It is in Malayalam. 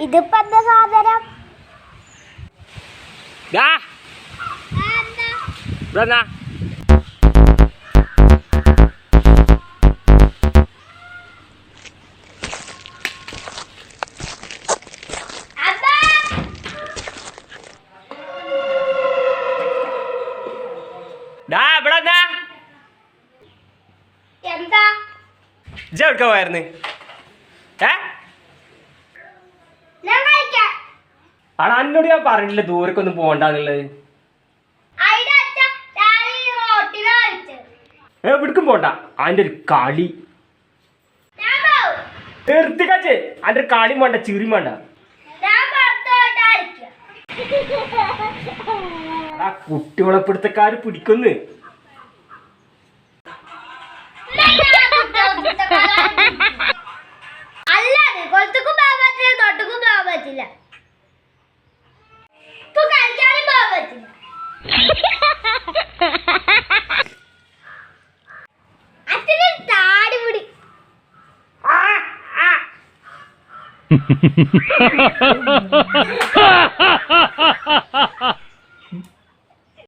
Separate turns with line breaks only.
ഇതിപ്പോ എന്താ സാധനം? എന്താ
എവിടേക്കാ പോയായിരുന്നു? എന്നോട് ഞാൻ പറഞ്ഞില്ല ദൂരക്കൊന്നും പോണ്ടെന്നുള്ളത്. എവിടേക്കും പോണ്ട. അതിന്റെ ഒരു കളി നിർത്തിക്കാച്ചേ. അതിന്റെ കളി വേണ്ട, ചിറി വേണ്ട. ആ കുട്ടികളെപ്പിടുത്തക്കാര് പിടിക്കുന്നു.
അല്ലാതെ കൊളത്തുക്കും പോകാൻ പറ്റില്ല, തൊട്ടുക്കും പോകാൻ പറ്റില്ല, ഇപ്പൊ കളിക്കാനും പോകാൻ പറ്റില്ല. അച്ഛന് താടി പിടി.
Ha ha ha ha ha!